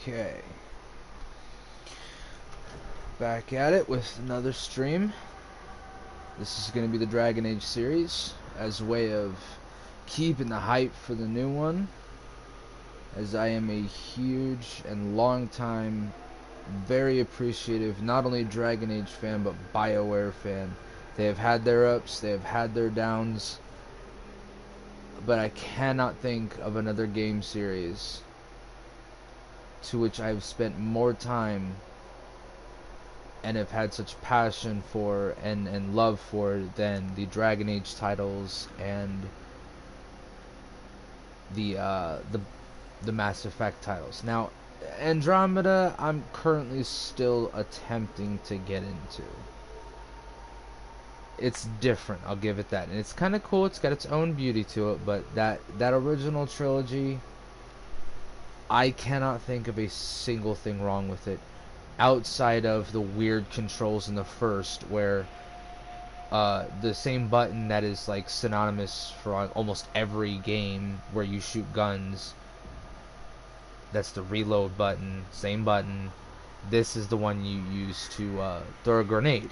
Okay. Back at it with another stream. This is going to be the Dragon Age series as a way of keeping the hype for the new one, as I am a huge and long time, very appreciative, not only Dragon Age fan, but BioWare fan. They have had their ups, they have had their downs, but I cannot think of another game series to which I've spent more time and have had such passion for and love for than the Dragon Age titles and the Mass Effect titles. Now, Andromeda, I'm currently still attempting to get into. It's different, I'll give it that, and it's kind of cool. It's got its own beauty to it, but that original trilogy, I cannot think of a single thing wrong with it, outside of the weird controls in the first, where the same button that is like synonymous for almost every game where you shoot guns, that's the reload button, same button. This is the one you use to throw a grenade.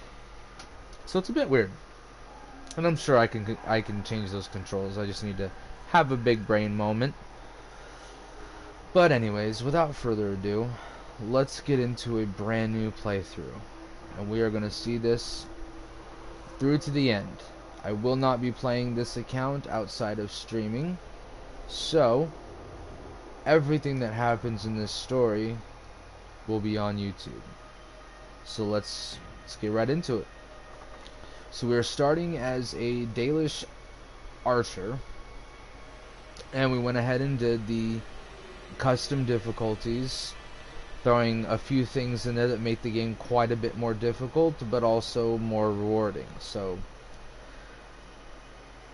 So it's a bit weird, and I'm sure I can change those controls. I just need to have a big brain moment. But anyways, without further ado, let's get into a brand new playthrough, and we are going to see this through to the end. I will not be playing this account outside of streaming, so everything that happens in this story will be on YouTube. So let's get right into it. So we are starting as a Dalish archer, and we went ahead and did the custom difficulties, throwing a few things in there that make the game quite a bit more difficult, but also more rewarding. So,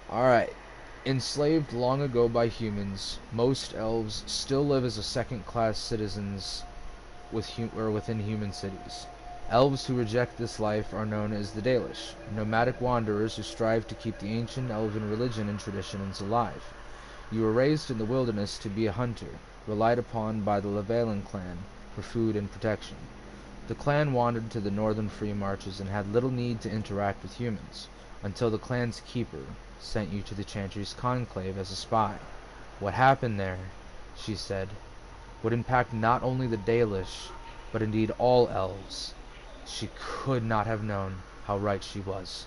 alright. Enslaved long ago by humans, most elves still live as second-class citizens within human cities. Elves who reject this life are known as the Dalish, nomadic wanderers who strive to keep the ancient elven religion and traditions alive. You were raised in the wilderness to be a hunter, relied upon by the Levalin clan for food and protection. The clan wandered to the northern free marches and had little need to interact with humans, until the clan's keeper sent you to the Chantry's conclave as a spy. What happened there, she said, would impact not only the Dalish, but indeed all elves. She could not have known how right she was.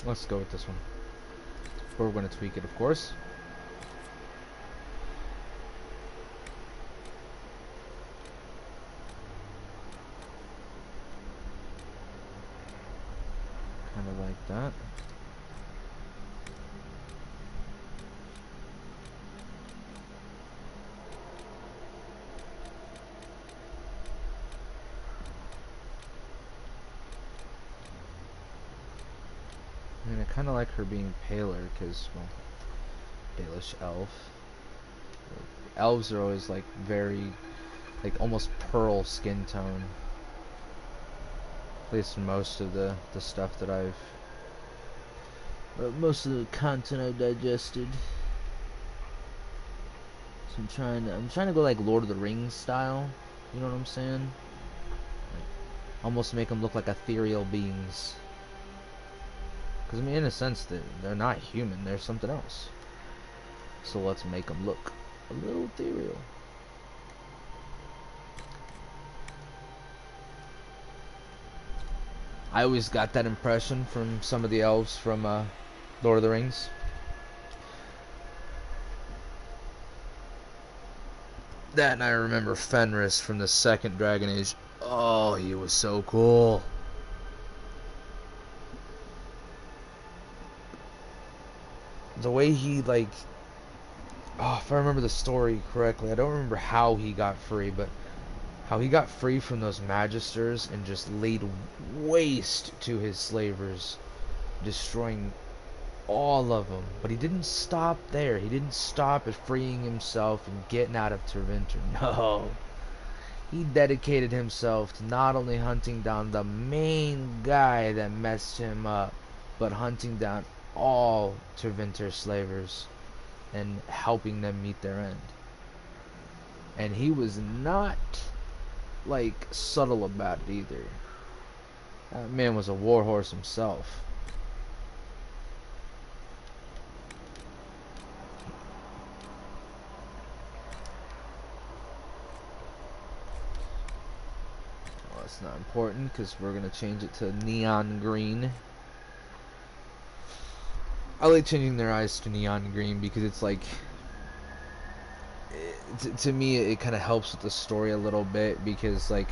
Let's go with this one. We're going to tweak it, of course. Kind of like that. And I kind of like her being paler because, well, Dalish elf. Elves are always like very, like almost pearl skin tone. At least most of the stuff that I've, most of the content I've digested. So I'm trying to go like Lord of the Rings style. You know what I'm saying? Like, almost make them look like ethereal beings. Because I mean, in a sense, they're not human. They're something else. So let's make them look a little ethereal. I always got that impression from some of the elves from Lord of the Rings. That, and I remember Fenris from the second Dragon Age. Oh, he was so cool. The way he, like... Oh, if I remember the story correctly, I don't remember how he got free, but how he got free from those magisters and just laid waste to his slavers, destroying all of them. But he didn't stop there. He didn't stop at freeing himself and getting out of Tervinter. No. He dedicated himself to not only hunting down the main guy that messed him up, but hunting down all Tervinter slavers and helping them meet their end. And he was not, like, subtle about it either. That man was a warhorse himself. Well, it's not important because we're going to change it to neon green. I like changing their eyes to neon green because it's like, to me it kind of helps with the story a little bit, because like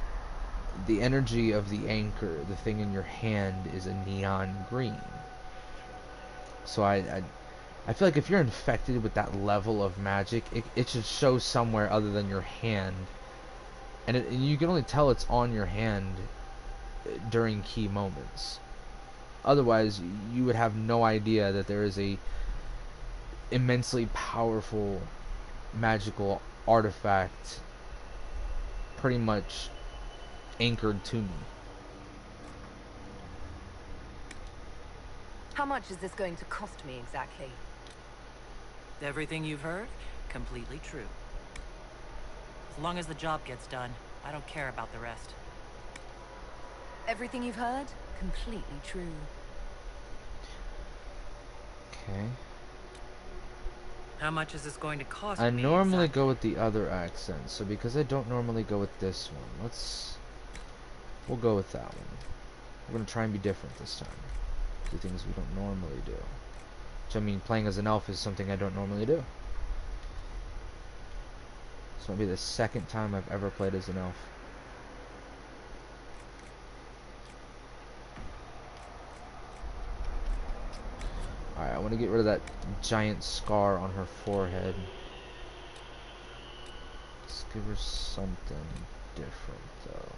the energy of the anchor, the thing in your hand, is a neon green. So I feel like if you're infected with that level of magic, it should show somewhere other than your hand, and you can only tell it's on your hand during key moments. Otherwise, you would have no idea that there is a immensely powerful magical artifact pretty much anchored to me. How much is this going to cost me exactly? Everything you've heard, completely true. As long as the job gets done, I don't care about the rest. Everything you've heard, completely true. Okay. How much is this going to cost I me normally exactly? go with the other accent, so because I don't normally go with this one, we'll go with that one. We're gonna try and be different this time. Do things we don't normally do. Which, I mean, playing as an elf is something I don't normally do. This might be the second time I've ever played as an elf. Alright, I want to get rid of that giant scar on her forehead. Let's give her something different, though.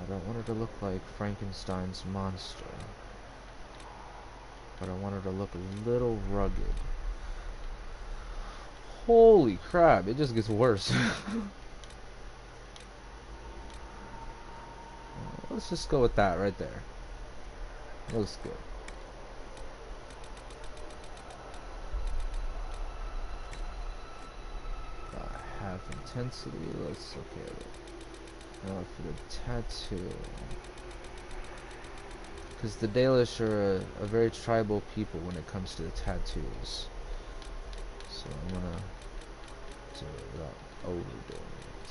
I don't want her to look like Frankenstein's monster, but I want her to look a little rugged. Holy crap, it just gets worse. Let's just go with that right there. Looks good. Half intensity, let's look at it. Now for the tattoo. Because the Dalish are a very tribal people when it comes to the tattoos. So I'm gonna do it without overdoing it.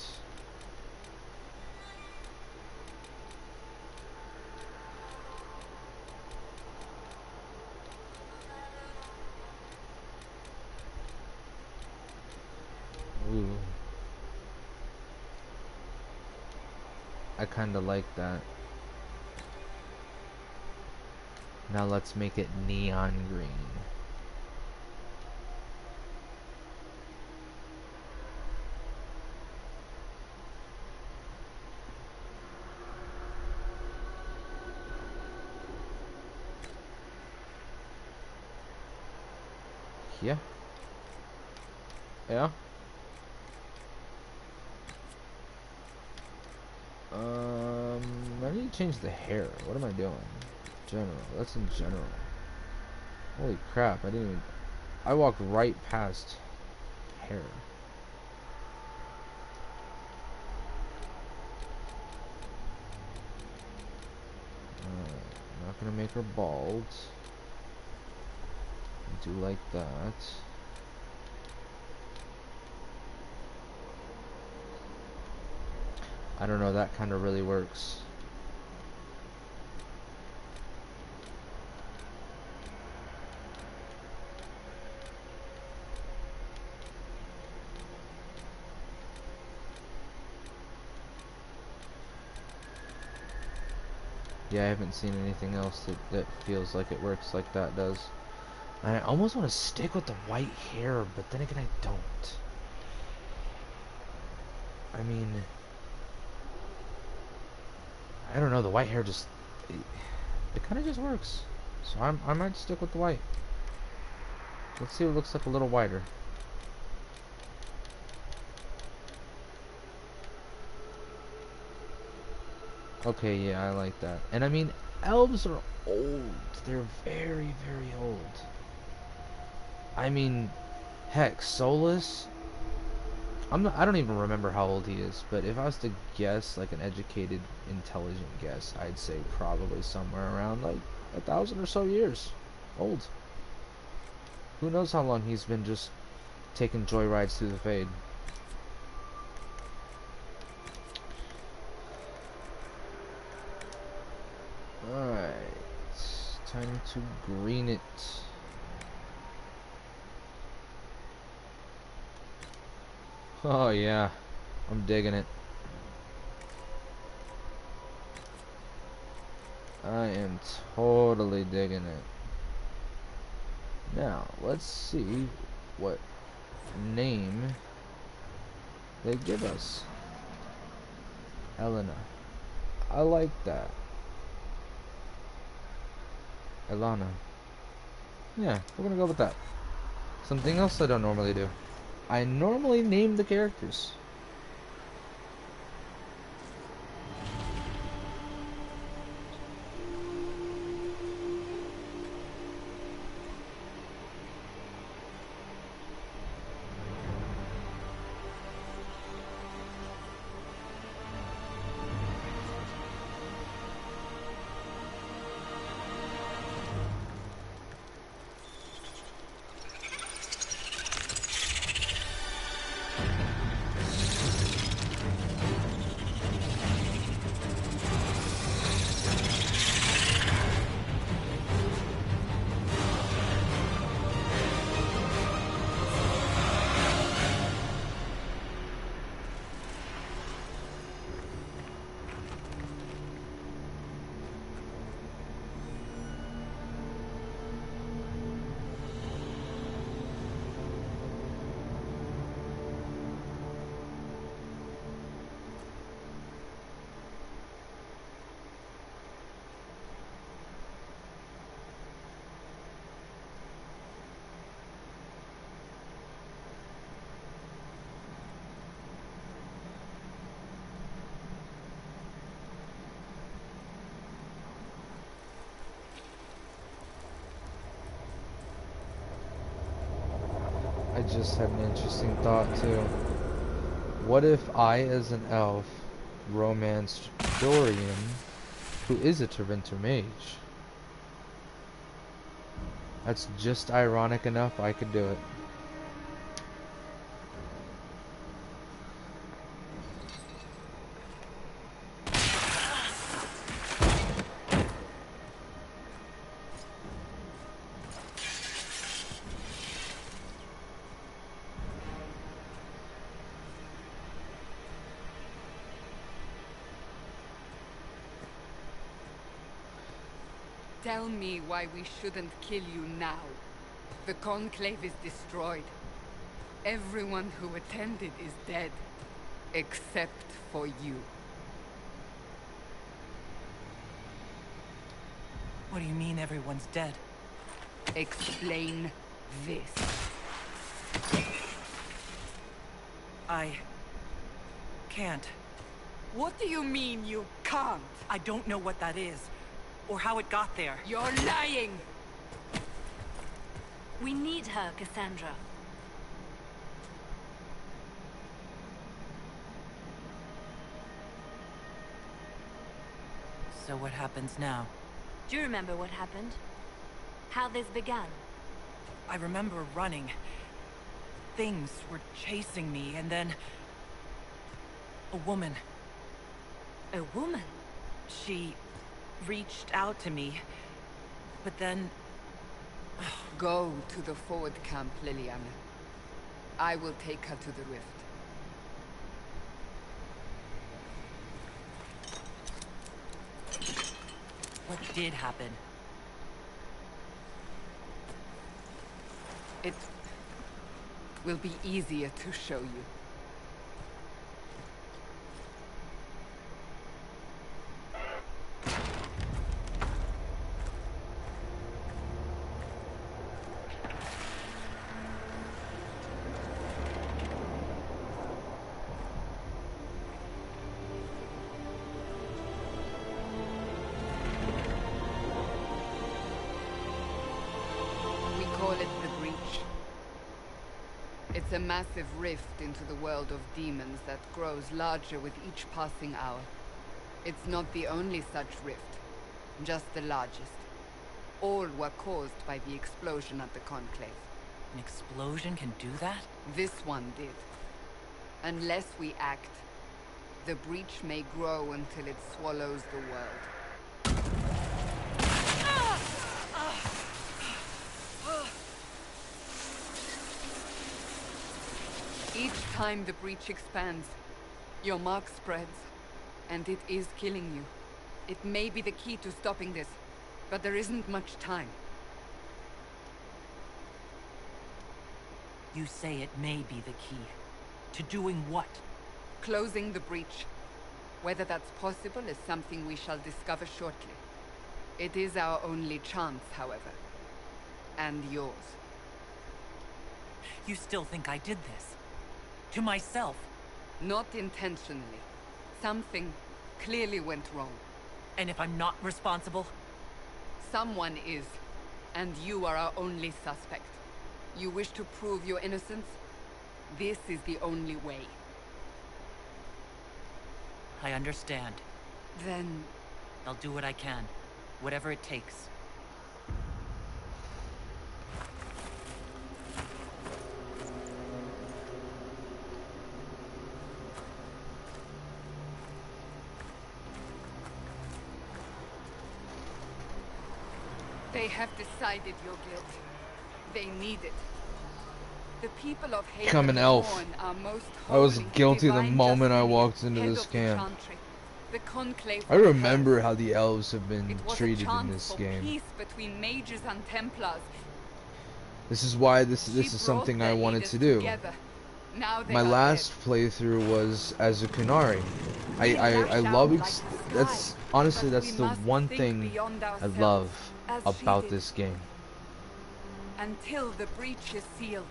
Ooh. I kinda like that. Now let's make it neon green. Yeah. Yeah. I need to change the hair. What am I doing? General. That's in general. Holy crap! I didn't even. I walked right past hair. Not gonna make her bald. I do like that. I don't know, that kind of really works. Yeah, I haven't seen anything else that feels like it works like that does. I almost want to stick with the white hair, but then again I don't. I mean, I don't know, the white hair just, it kind of just works. So I might stick with the white. Let's see what it looks like a little whiter. Okay, yeah, I like that. And I mean, elves are old. They're very, very old. I mean, heck, Solus, I don't even remember how old he is, but if I was to guess, like an educated, intelligent guess, I'd say probably somewhere around like 1,000 or so years old. Who knows how long he's been just taking joyrides through the Fade. Alright, time to green it. Oh yeah, I'm digging it. I am totally digging it. Now, let's see what name they give us. Elena. I like that. Elana. Yeah, we're gonna go with that. Something else I don't normally do. I normally name the characters. I just had an interesting thought too. What if I, as an elf, romanced Dorian, who is a Terventer mage? That's just ironic enough I could do it. Tell me why we shouldn't kill you now. The Conclave is destroyed. Everyone who attended is dead. Except for you. What do you mean everyone's dead? Explain this. I can't. What do you mean you can't? I don't know what that is, or how it got there. You're lying! We need her, Cassandra. So what happens now? Do you remember what happened? How this began? I remember running. Things were chasing me, and then... a woman. A woman? She reached out to me, but then... Go to the forward camp, Liliana. I will take her to the rift. What did happen? It will be easier to show you. We call it the Breach. It's a massive rift into the world of demons that grows larger with each passing hour. It's not the only such rift, just the largest. All were caused by the explosion at the Conclave. An explosion can do that? This one did. Unless we act, the breach may grow until it swallows the world. Each time the breach expands, your mark spreads, and it is killing you. It may be the key to stopping this, but there isn't much time. You say it may be the key. To doing what? Closing the breach. Whether that's possible is something we shall discover shortly. It is our only chance, however. And yours. You still think I did this? To myself? Not intentionally. Something clearly went wrong. And if I'm not responsible? Someone is, and you are our only suspect. You wish to prove your innocence? This is the only way. I understand. Then... I'll do what I can. Whatever it takes. They have decided your guilt. They need it. The people of Haven Become an elf. Horn are most I was holy, guilty the divine moment I Justinian, walked into head this of the camp. Chantry. The Conclave I was remember hers. how the elves have been It was treated a chance in this for game. peace between mages and Templars. This is why this She is brought something their I wanted leaders to do. together. Now they My are last dead. playthrough was as a Kunari. I love that's honestly that's the one thing I love about this game. Until the breach is sealed.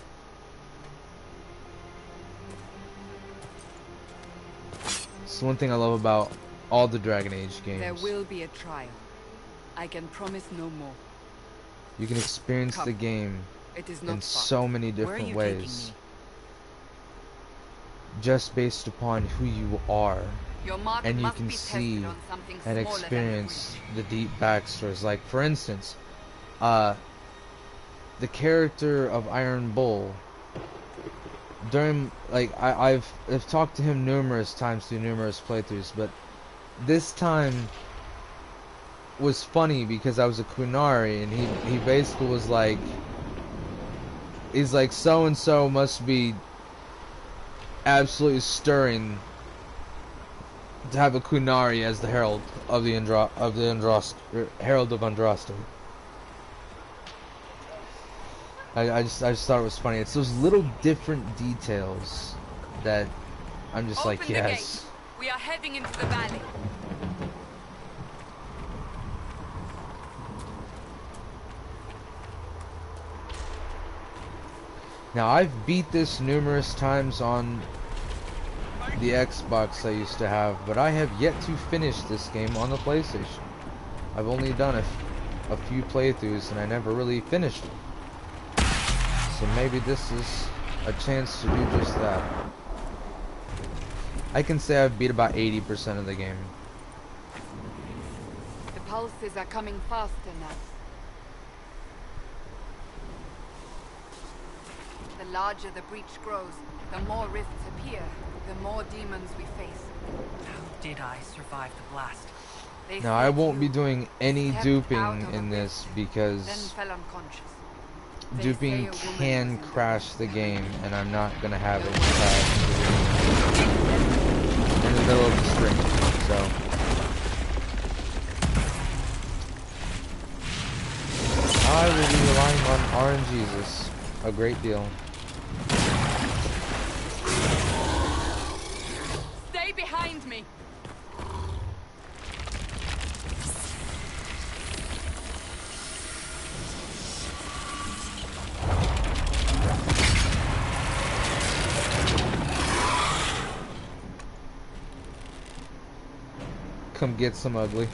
It's the one thing I love about all the Dragon Age games. There will be a trial. I can promise no more. You can experience Come. the game It is not in far. so many Where are different you ways, taking just based upon who you are, Your mark and you must can be tested see on something and smaller than a experience breach. the deep backstories. Like, for instance, the character of Iron Bull. During, like, I've talked to him numerous times through numerous playthroughs, but this time was funny because I was a Kunari, and he basically was like, he's like, so and so must be absolutely stirring to have a Kunari as the herald of the Herald of Andraste. I just thought it was funny. It's those little different details that I'm just like, Open the yes. gate. We are heading into the valley. Now, I've beat this numerous times on the Xbox I used to have, but I have yet to finish this game on the PlayStation. I've only done a few playthroughs and I never really finished it. So maybe this is a chance to do just that. I can say I've beat about 80% of the game. The pulses are coming faster now. The larger the breach grows, the more rifts appear, the more demons we face. How did I survive the blast? They Now I said won't you be doing any stepped out duping of in a this rift, because then fell unconscious. They duping say a woman can was in the crash rift. the game, and I'm not gonna have No it one- crash in the middle of the stream. So I will be relying on RNGesus a great deal. Stay behind me! Come get some ugly.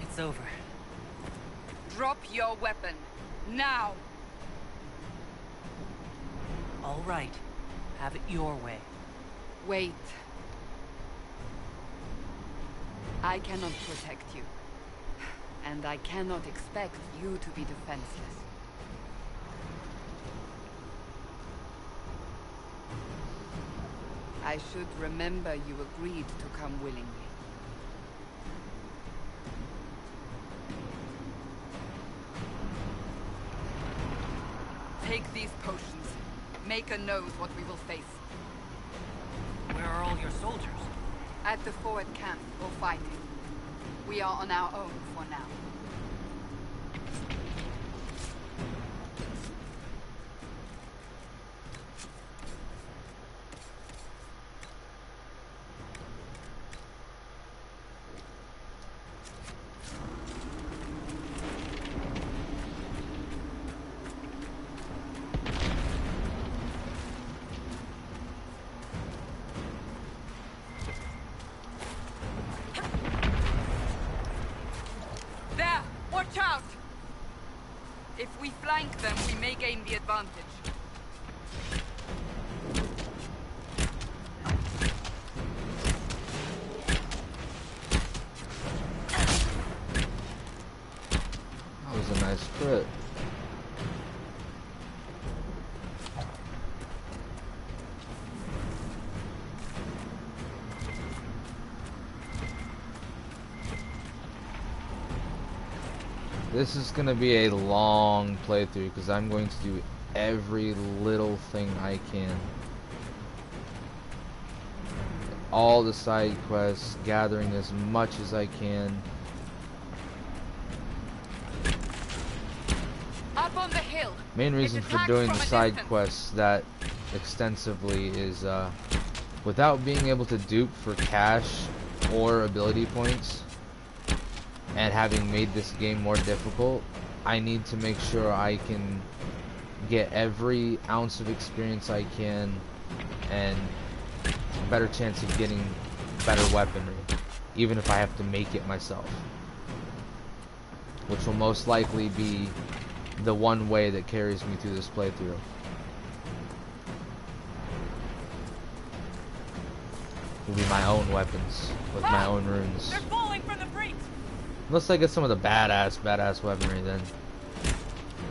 It's over. Drop your weapon. Now! All right. Have it your way. Wait. I cannot protect you. And I cannot expect you to be defenseless. I should remember you agreed to come willingly. Take these potions. Maker knows what we will face. Where are all your soldiers? At the forward camp, or fighting. We are on our own for now. There! Watch out! If we flank them, we may gain the advantage. That was a nice crit. This is gonna be a long playthrough because I'm going to do every little thing I can. All the side quests, gathering as much as I can. Up on the hill! Main reason It's for attacked doing the from a side distance. quests that extensively is without being able to dupe for cash or ability points, and having made this game more difficult, I need to make sure I can get every ounce of experience I can and a better chance of getting better weaponry, even if I have to make it myself, which will most likely be the one way that carries me through this playthrough. will be my own weapons with my own runes. They're falling from the breach! Unless I get some of the badass weaponry, then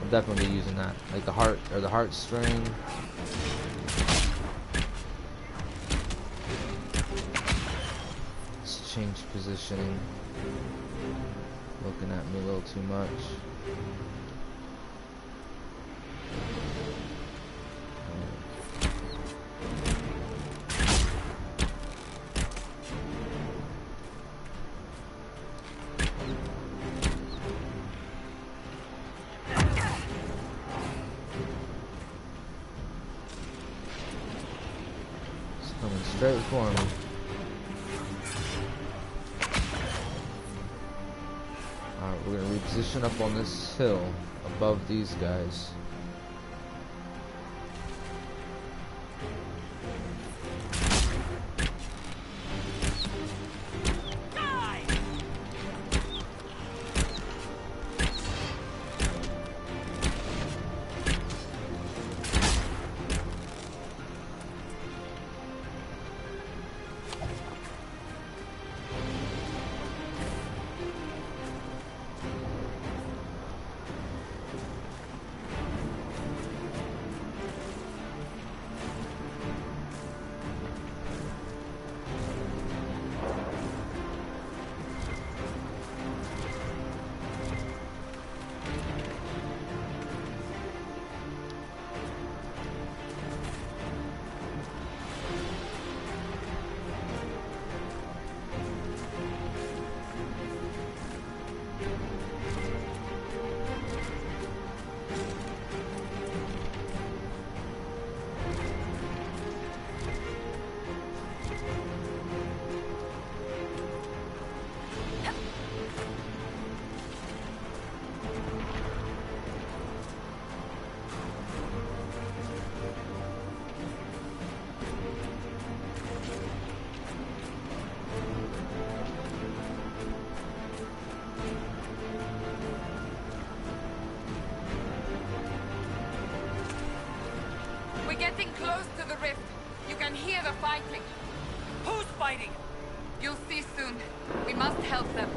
I'll definitely be using that. Like the heart, or the heartstring. Let's change positioning. Looking at me a little too much. Coming straight for me. Alright, we're gonna reposition up on this hill above these guys. Getting close to the rift. You can hear the fighting. Who's fighting? You'll see soon. We must help them.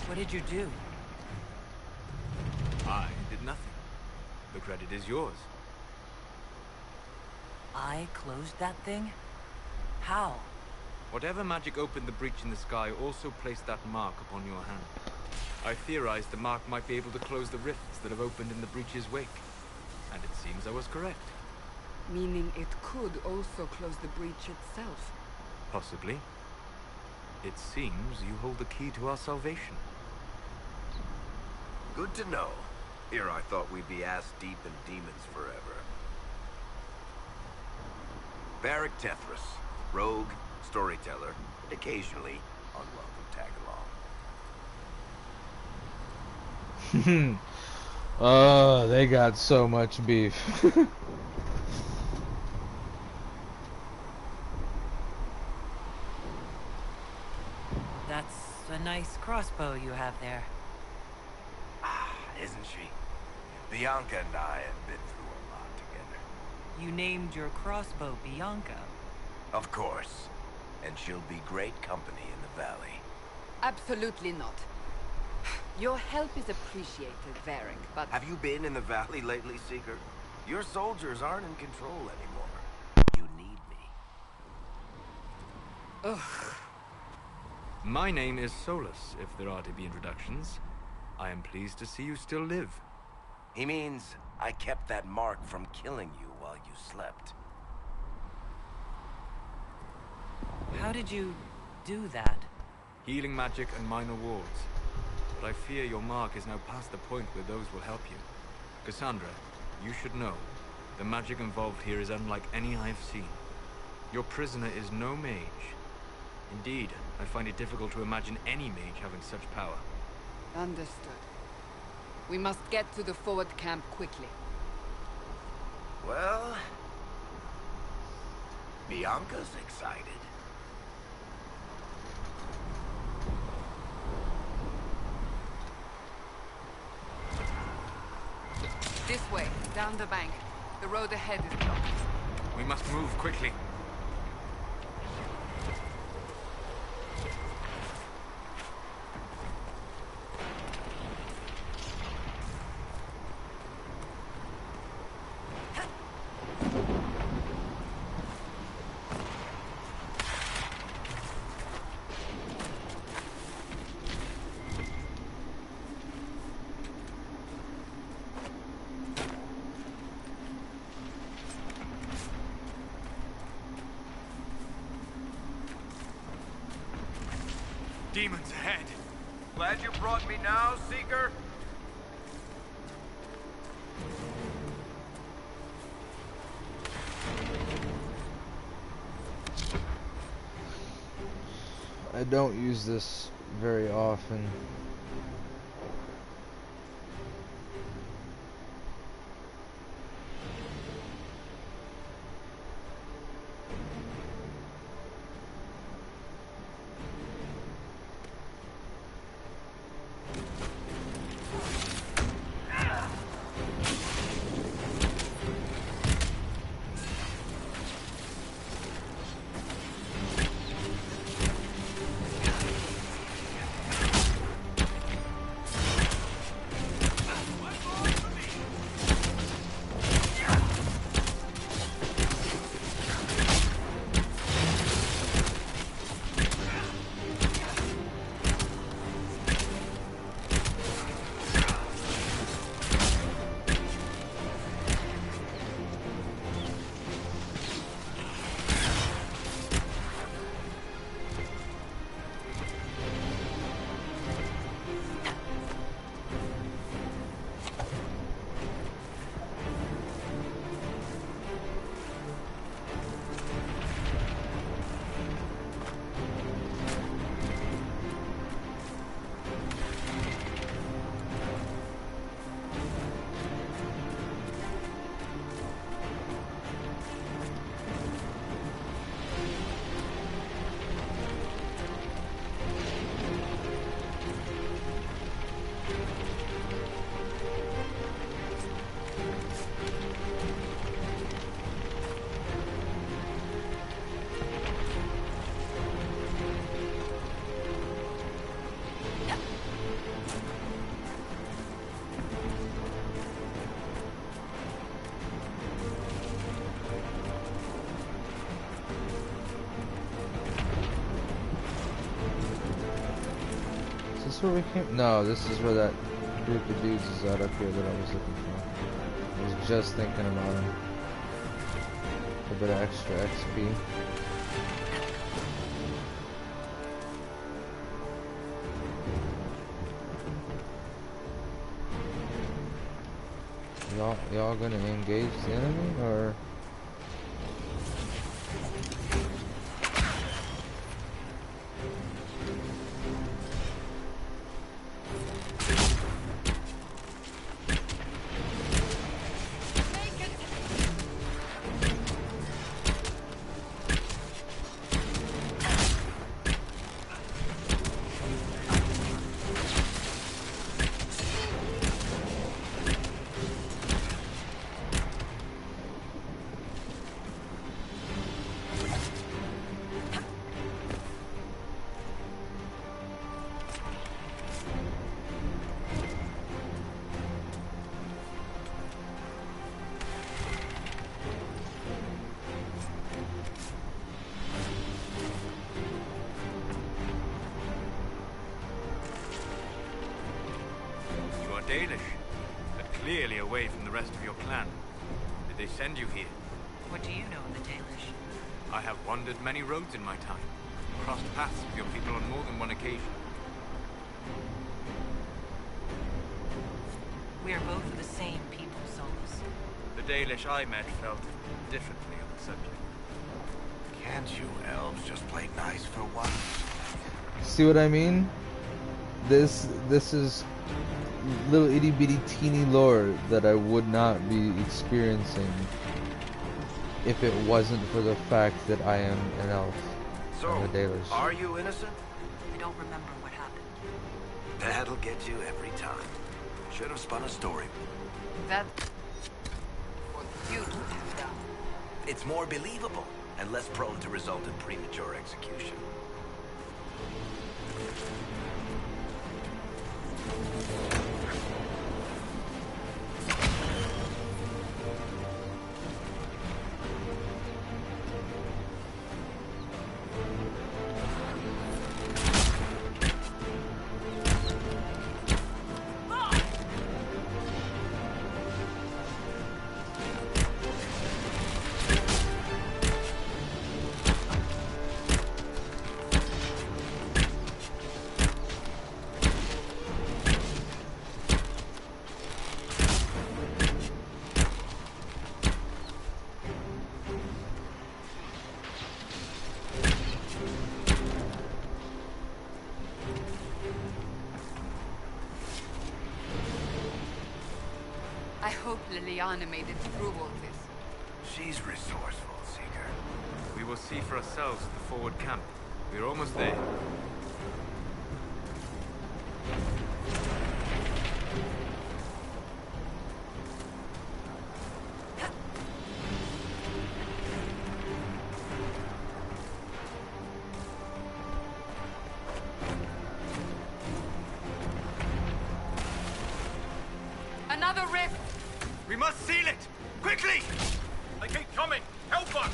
What did you do? I did nothing. The credit is yours. I closed that thing? How? Whatever magic opened the breach in the sky also placed that mark upon your hand. I theorized the mark might be able to close the rifts that have opened in the breach's wake. And it seems I was correct. Meaning it could also close the breach itself. Possibly. It seems you hold the key to our salvation. Good to know. Here I thought we'd be ass-deep in demons forever. Varric Tethras, rogue, storyteller, and occasionally unwelcome tag-along. Oh, they got so much beef. That's a nice crossbow you have there. Isn't she? Bianca and I have been through a lot together. You named your crossbow Bianca. Of course. And she'll be great company in the valley. Absolutely not. Your help is appreciated, Varric, but... Have you been in the valley lately, Seeker? Your soldiers aren't in control anymore. You need me. Ugh. My name is Solus, if there are to be introductions. I am pleased to see you still live. He means I kept that mark from killing you while you slept. How did you do that? Healing magic and minor wards. But I fear your mark is now past the point where those will help you. Cassandra, you should know, the magic involved here is unlike any I have seen. Your prisoner is no mage. Indeed, I find it difficult to imagine any mage having such power. Understood. We must get to the forward camp quickly. Well, Bianca's excited. This way, down the bank. The road ahead is blocked. We must move quickly. Demons ahead. Glad you brought me now, Seeker? I don't use this very often. Is this where we came? No, this is where that group of dudes is at up here that I was looking for. I was just thinking about them. A bit of extra XP. Y'all gonna engage the enemy, or? Dalish, but clearly away from the rest of your clan. Did they send you here? What do you know of the Dalish? I have wandered many roads in my time. crossed paths with your people on more than one occasion. We are both of the same people, Solus. The Dalish I met felt differently on the subject. Can't you elves just play nice for once? See what I mean? This is little itty bitty teeny lore that I would not be experiencing if it wasn't for the fact that I am an elf. So, I'm a Dalish. are you innocent? I don't remember what happened. That'll get you every time. Should have spun a story. That's what you would have done. It's more believable and less prone to result in premature execution. I hope Liliana made it through all this. She's resourceful, Seeker. We will see for ourselves at the forward camp. We're almost there. Another rift! We must seal it! Quickly! They keep coming! Help us!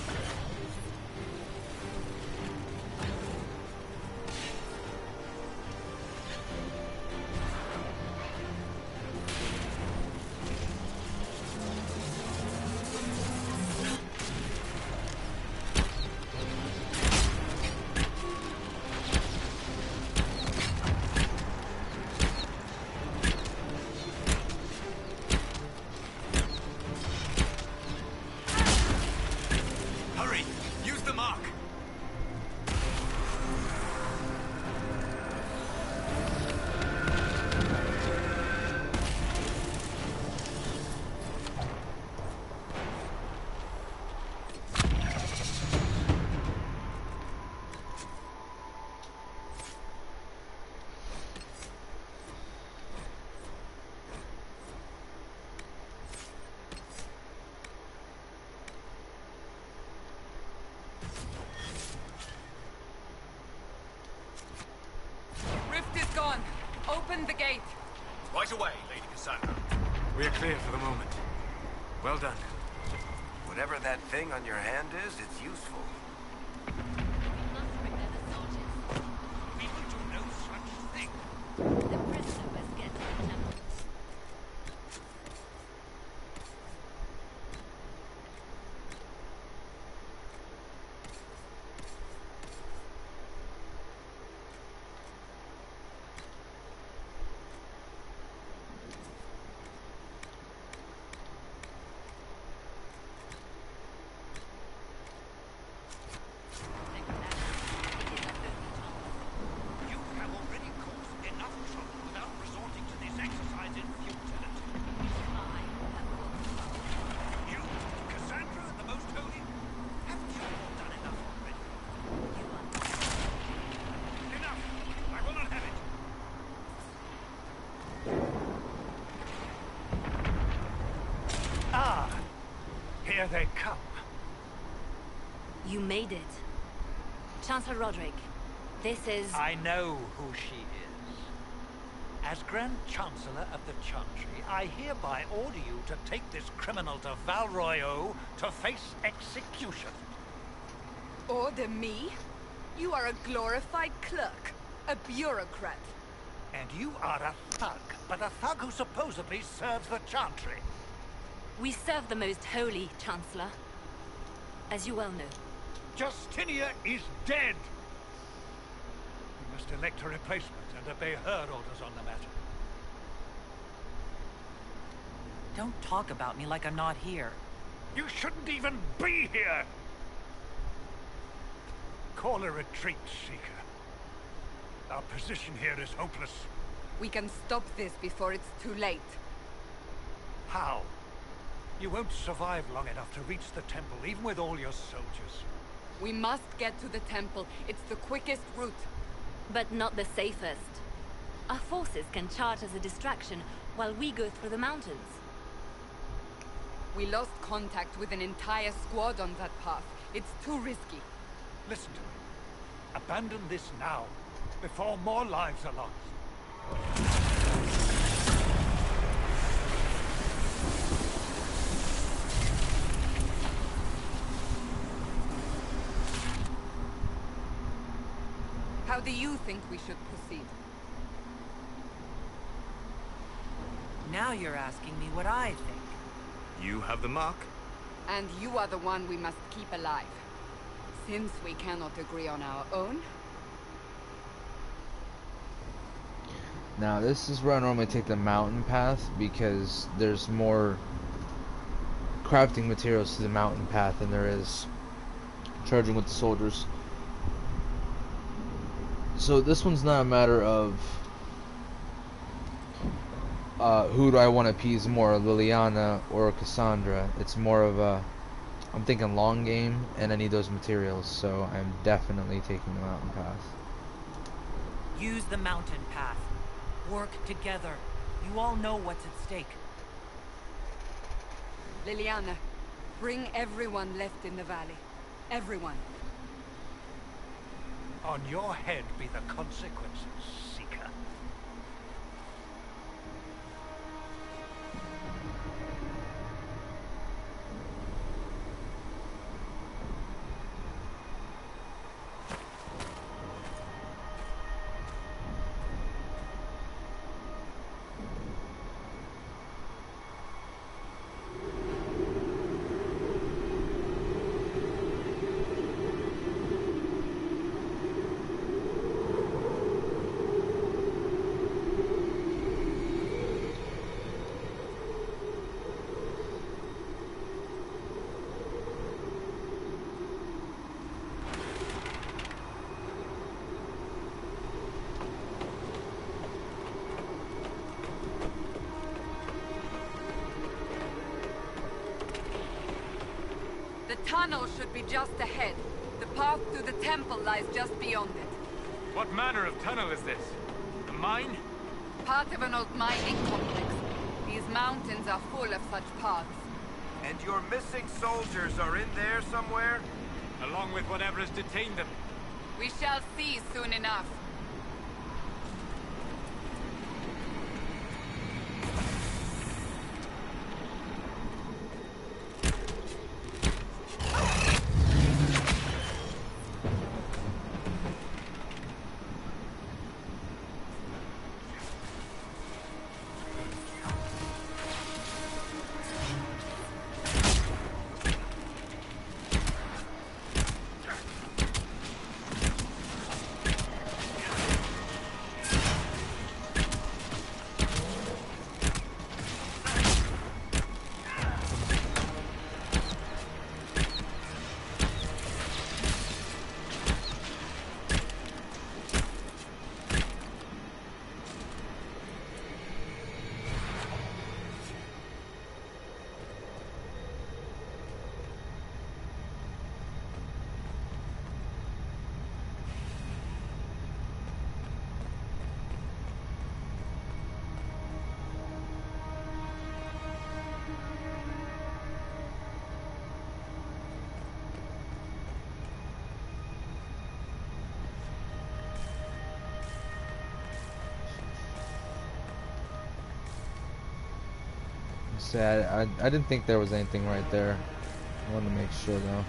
Hurry! Use the mark! Rift is gone. Open the gate. Right away, Lady Cassandra. We are clear for the moment. Well done. Whatever that thing on your hand is, it's useful. We will do no such thing. The prisoner must get to the temple. You have already caused enough trouble without resorting to this exercise in futility. You, Cassandra, the Most Holy, haven't you all done enough already? Enough! I will not have it! Ah! Here they come. You made it. Chancellor Roderick, this is... I know who she is. As Grand Chancellor of the Chantry, I hereby order you to take this criminal to Val Royeaux to face execution. Order me? You are a glorified clerk. A bureaucrat. And you are a thug, but a thug who supposedly serves the Chantry. We serve the Most Holy, Chancellor. As you well know. Justinia is dead! must elect a replacement and obey her orders on the matter. Don't talk about me like I'm not here. You shouldn't even be here! Call a retreat, Seeker. Our position here is hopeless. We can stop this before it's too late. How? You won't survive long enough to reach the temple, even with all your soldiers. We must get to the temple. It's the quickest route. But not the safest. Our forces can charge as a distraction while we go through the mountains. We lost contact with an entire squad on that path. It's too risky. Listen to me. Abandon this now, before more lives are lost. How do you think we should proceed? Now you're asking me what I think. You have the mark? And you are the one we must keep alive. Since we cannot agree on our own. Now this is where I normally take the mountain path because there's more crafting materials to the mountain path than there is charging with the soldiers. So this one's not a matter of who do I want to appease more, Liliana or Cassandra. It's more of a, I'm thinking long game and I need those materials, so I'm definitely taking the mountain path. Use the mountain path. Work together. You all know what's at stake. Liliana, bring everyone left in the valley. Everyone. On your head be the consequences, Seeker. The tunnel should be just ahead. The path to the temple lies just beyond it. What manner of tunnel is this? A mine? Part of an old mining complex. These mountains are full of such paths. And your missing soldiers are in there somewhere? Along with whatever has detained them. We shall see soon enough. Sad. I didn't think there was anything right there. I wanted to make sure though.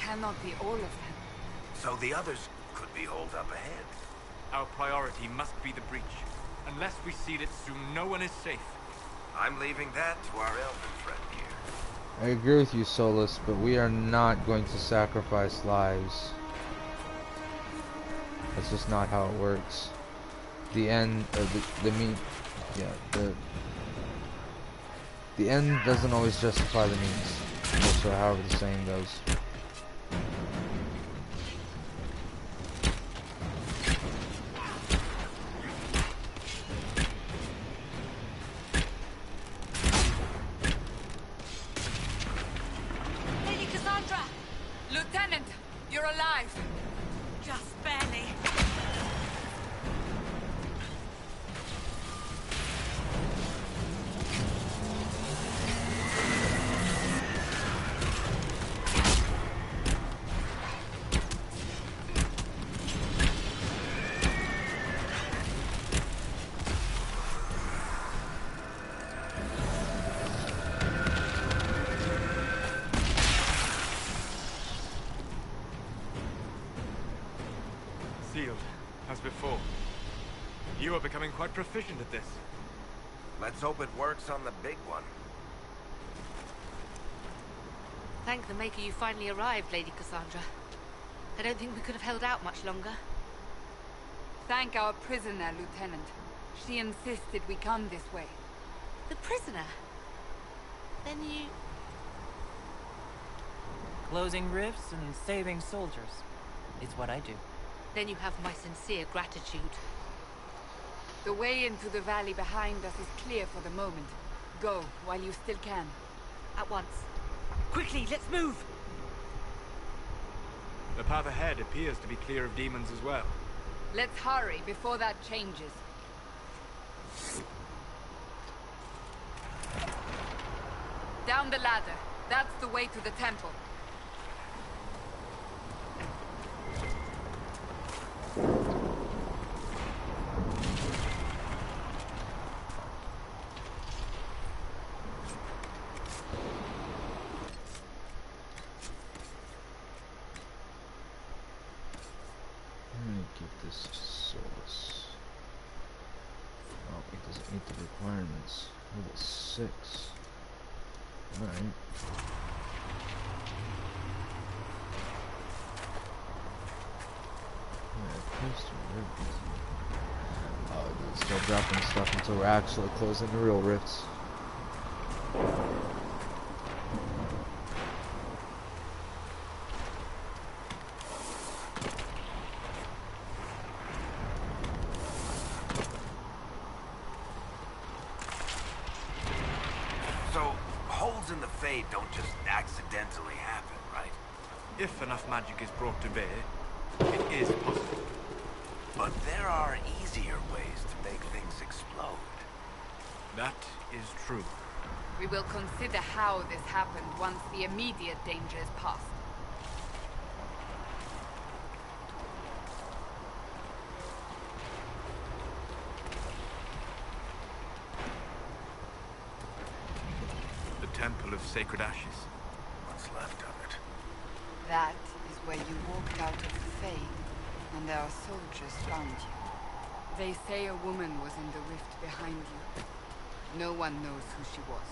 cannot be all of them. So the others could be holed up ahead. Our priority must be the breach. Unless we seal it soon, no one is safe. I'm leaving that to our elven friend here. I agree with you, Solus, but we are not going to sacrifice lives. That's just not how it works. The end, or the end doesn't always justify the means. Also, however the saying goes. Lady Cassandra! Lieutenant, you're alive. Just barely. Sealed, as before. You are becoming quite proficient at this. Let's hope it works on the big one. Thank the Maker you finally arrived, Lady Cassandra. I don't think we could have held out much longer. Thank our prisoner, Lieutenant. She insisted we come this way. The prisoner? Then you... Closing rifts and saving soldiers. It's what I do. Then you have my sincere gratitude. The way into the valley behind us is clear for the moment. Go, while you still can. At once. Quickly, let's move! The path ahead appears to be clear of demons as well. Let's hurry before that changes. Down the ladder. That's the way to the temple. Let me give this to Solus. Oh, it doesn't meet the requirements. Level 6. Alright. Oh, it's still dropping stuff until we're actually closing the real rifts. So, holes in the Fade don't just accidentally happen, right? If enough magic is brought to bear, it is possible. But there are easier ways to make things explode. That is true. We will consider how this happened once the immediate danger is past. The Temple of Sacred Ashes. What's left of it? That is where you walked out of the Fade, and our soldiers found you. They say a woman was in the rift behind you. No one knows who she was.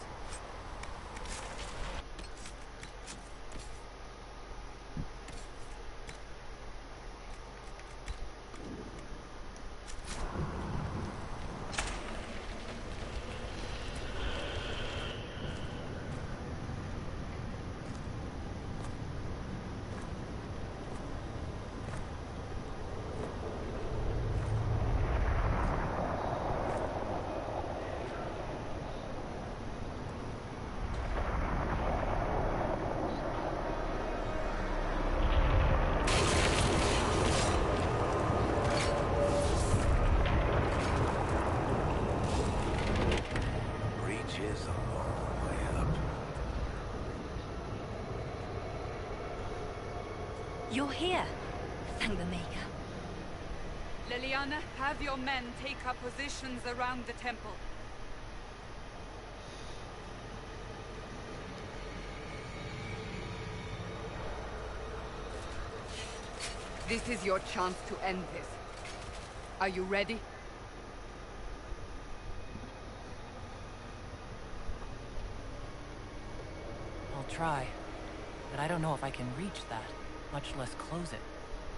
You're here. Thank the Maker. Leliana, have your men take up positions around the temple. This is your chance to end this. Are you ready? I'll try, but I don't know if I can reach that, much less close it.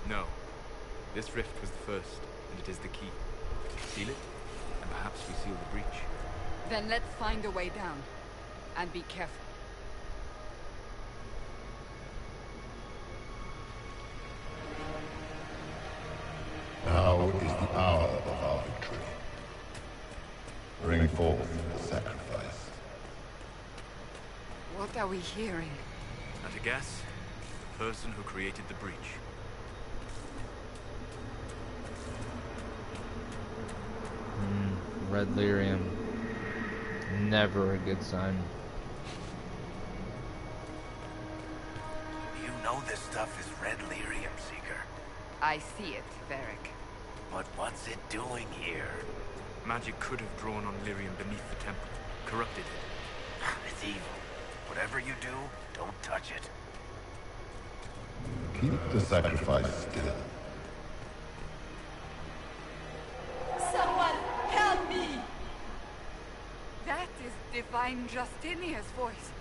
No. This rift was the first, and it is the key. Seal it, and perhaps we seal the breach. Then let's find a way down. And be careful. Now is the hour of our victory. Bring forth the sacrifice. What are we hearing? At a guess, the person who created the breach. Red lyrium. Never a good sign. You know this stuff is red lyrium, Seeker. I see it, Varric. But what's it doing here? Magic could have drawn on lyrium beneath the temple, corrupted it. It's evil. Whatever you do, don't touch it. Keep the sacrifice still. Someone help me! That is Divine Justinia's voice.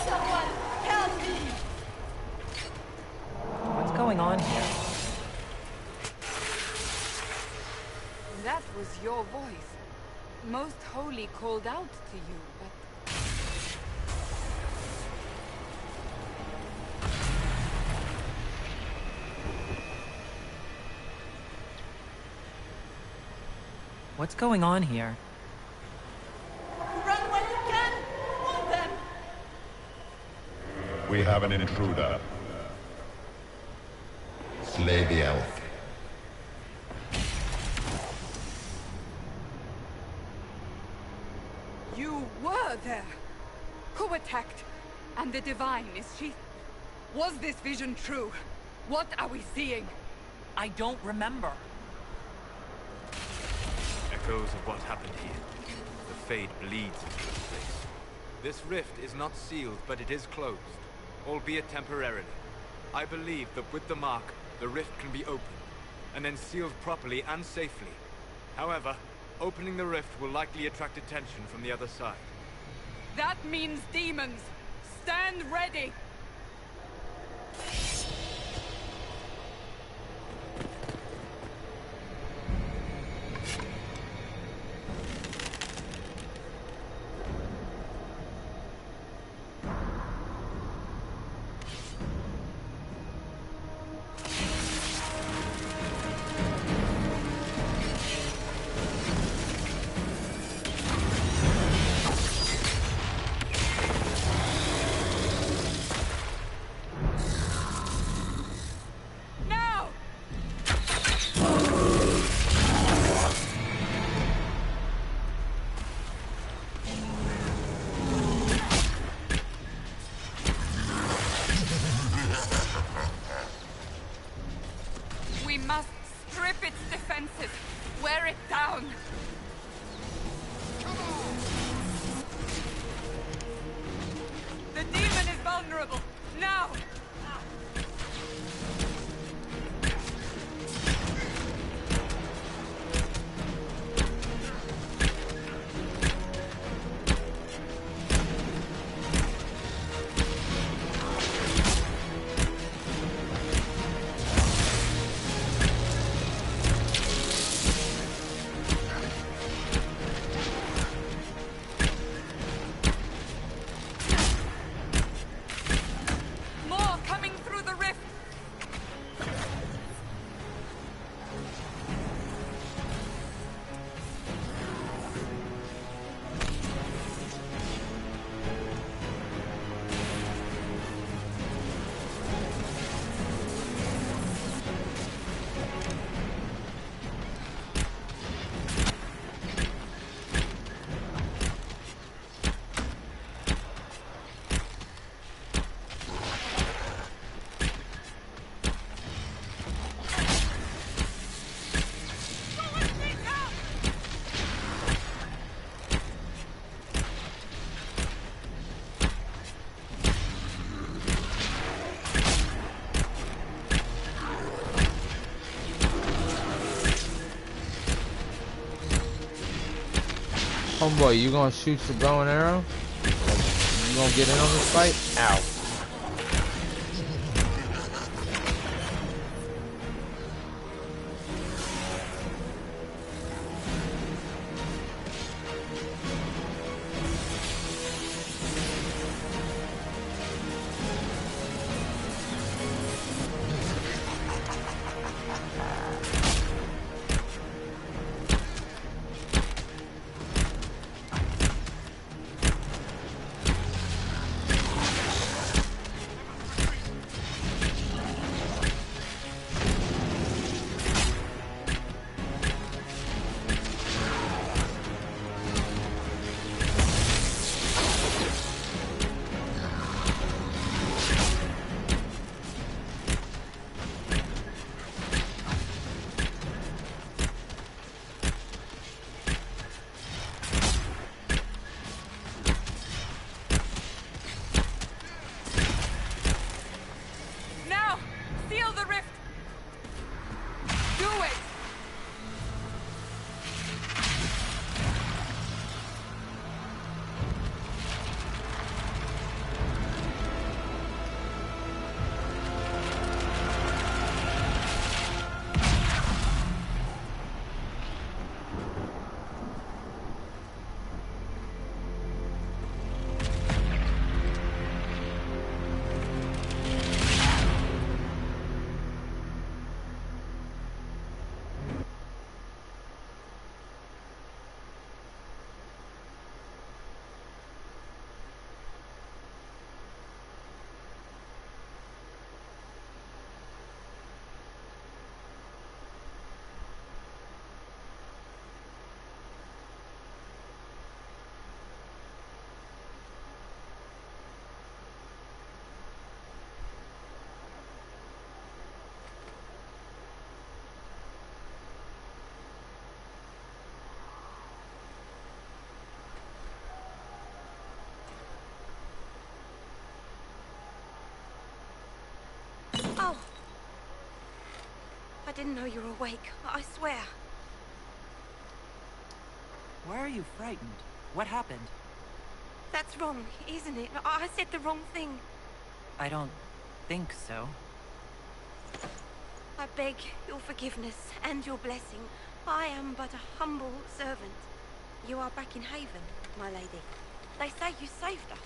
Someone help me! What's going on here? That was your voice. Most Holy called out to you, but... What's going on here? Run when you can! Want them! We have an intruder. Slay the elf. You were there! Who attacked? And the Divine, is she... Was this vision true? What are we seeing? I don't remember. Echoes of what happened here. The Fade bleeds into this place. This rift is not sealed, but it is closed, albeit temporarily. I believe that with the mark, the rift can be opened, and then sealed properly and safely. However, opening the rift will likely attract attention from the other side. That means demons! Stand ready! We must strip its defenses. Wear it down. The demon is vulnerable. Now! More! Homeboy, you gonna shoot your bow and arrow? You gonna get in on this fight? Ow. Now! Seal the rift! Do it! Oh. I didn't know you were awake. I swear. Why are you frightened? What happened? That's wrong, isn't it? I said the wrong thing. I don't think so. I beg your forgiveness and your blessing. I am but a humble servant. You are back in Haven, my lady. They say you saved us.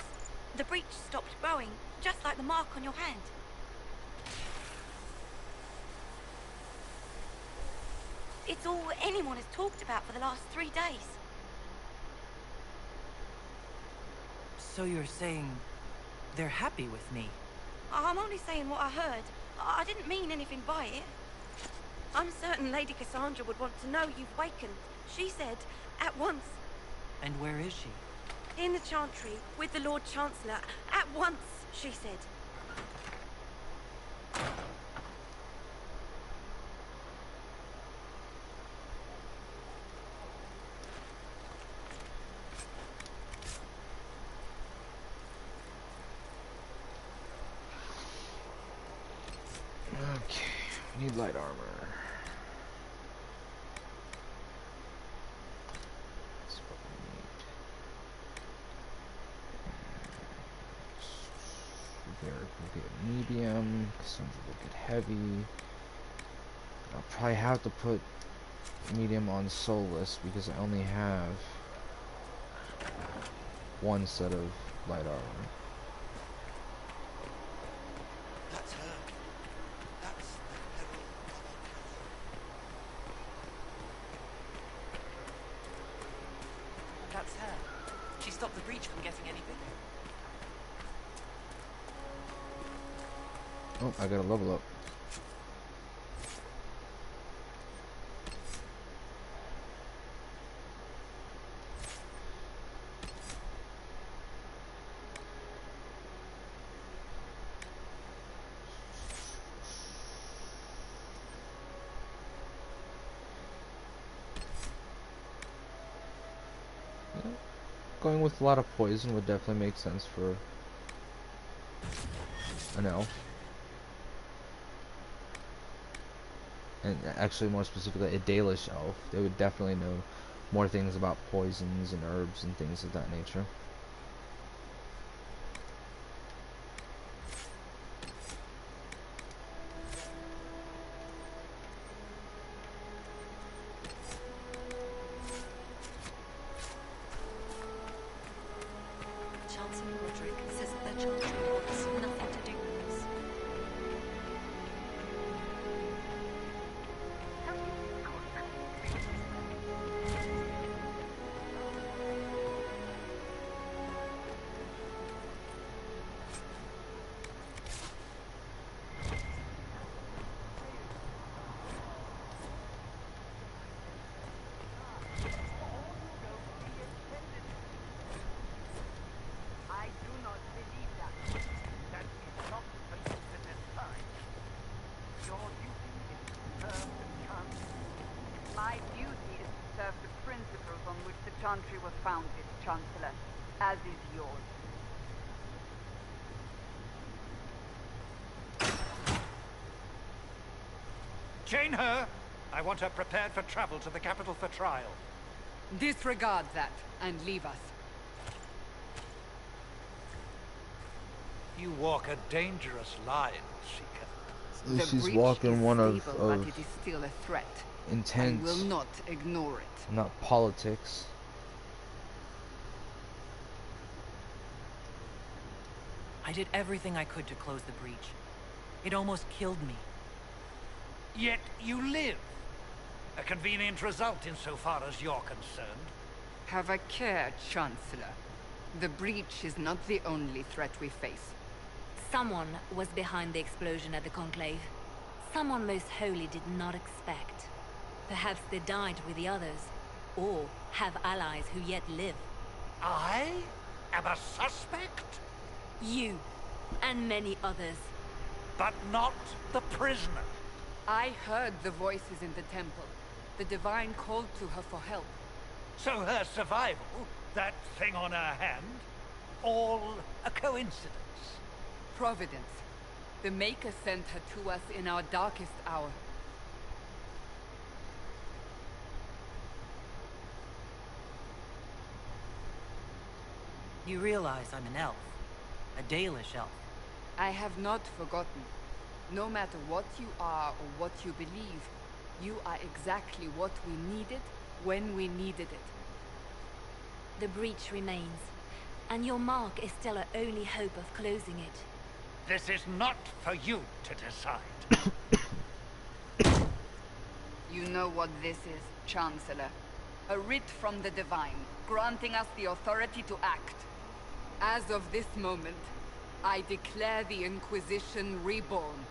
The breach stopped growing, just like the mark on your hand. It's all anyone has talked about for the last 3 days. So you're saying they're happy with me? I'm only saying what I heard. I didn't mean anything by it. I'm certain Lady Cassandra would want to know you've wakened. She said, at once. And where is she? In the Chantry, with the Lord Chancellor. At once, she said. Okay, we need light armor. That's what we need. Derek will get medium, Cassandra will get heavy. I'll probably have to put medium on soulless because I only have one set of light armor. That's her. That's the herald. That's her. She stopped the breach from getting any bigger. Oh, I got a level up. Going with a lot of poison would definitely make sense for an elf. And actually more specifically a Dalish elf. They would definitely know more things about poisons and herbs and things of that nature. Chancellor Roderick says that the Chantry wants nothing to do with this. I do not believe that. That is not for you to decide. Your duty is to serve the Chantry. My duty is to serve the principles on which the Chantry was founded, Chancellor, as is yours. Chain her! I want her prepared for travel to the capital for trial. Disregard that and leave us. You walk a dangerous line, Seeker. The She's breach walking is one of stable, but it is still a threat. I intense, will not ignore it. not politics. I did everything I could to close the breach. It almost killed me. Yet you live. A convenient result insofar as you're concerned. Have a care, Chancellor. The breach is not the only threat we face. Someone was behind the explosion at the Conclave. Someone most holy did not expect. Perhaps they died with the others, or have allies who yet live. I am a suspect, You, and many others. but not the prisoner. I heard the voices in the temple. The Divine called to her for help. So her survival, that thing on her hand, all a coincidence. Providence. The Maker sent her to us in our darkest hour. You realize I'm an elf. A Dalish elf. I have not forgotten. No matter what you are or what you believe, you are exactly what we needed when we needed it. The breach remains, and your mark is still our only hope of closing it. This is not for you to decide. You know what this is, Chancellor. A writ from the Divine, granting us the authority to act. As of this moment, I declare the Inquisition reborn.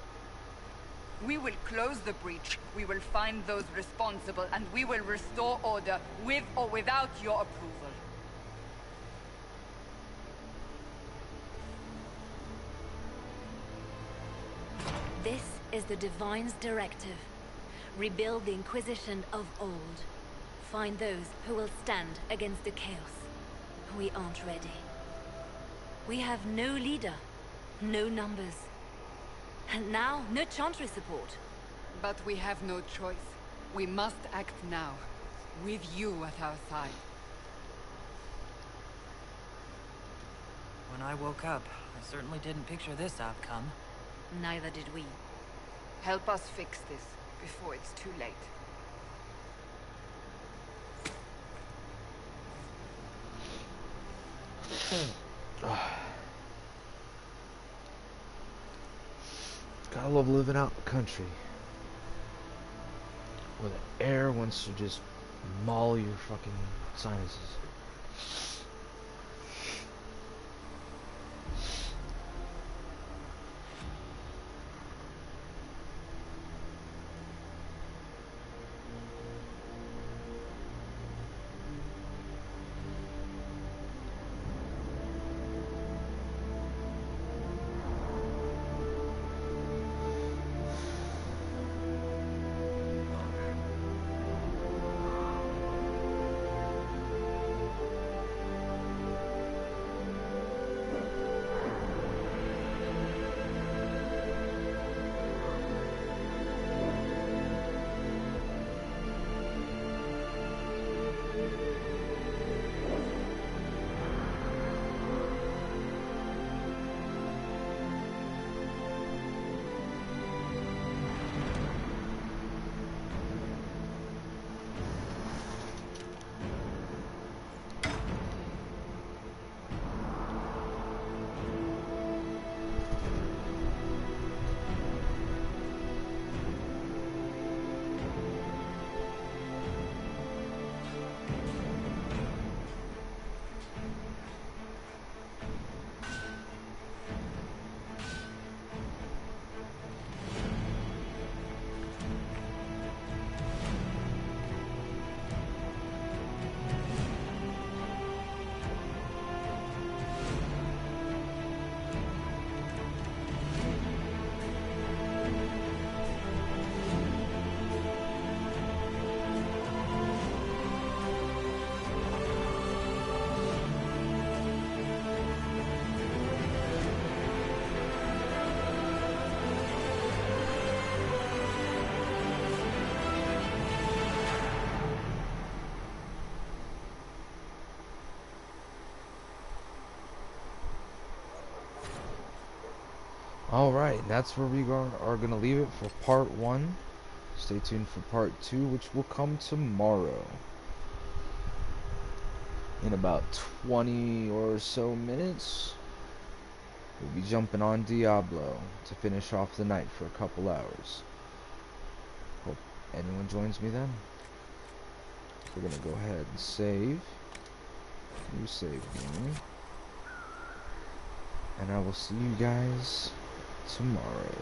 We will close the breach, we will find those responsible, and we will restore order, with or without your approval. This is the Divine's directive. Rebuild the Inquisition of old. Find those who will stand against the chaos. We aren't ready. We have no leader, no numbers. And now, no Chantry support. But we have no choice. We must act now, with you at our side. When I woke up, I certainly didn't picture this outcome. Neither did we. Help us fix this, before it's too late. Gotta love living out in the country, where the air wants to just maul your fucking sinuses. Alright, that's where we are going to leave it for part 1. Stay tuned for part 2, which will come tomorrow. In about 20 or so minutes, we'll be jumping on Diablo to finish off the night for a couple hours. Hope anyone joins me then. We're going to go ahead and save. New save game. And I will see you guys tomorrow.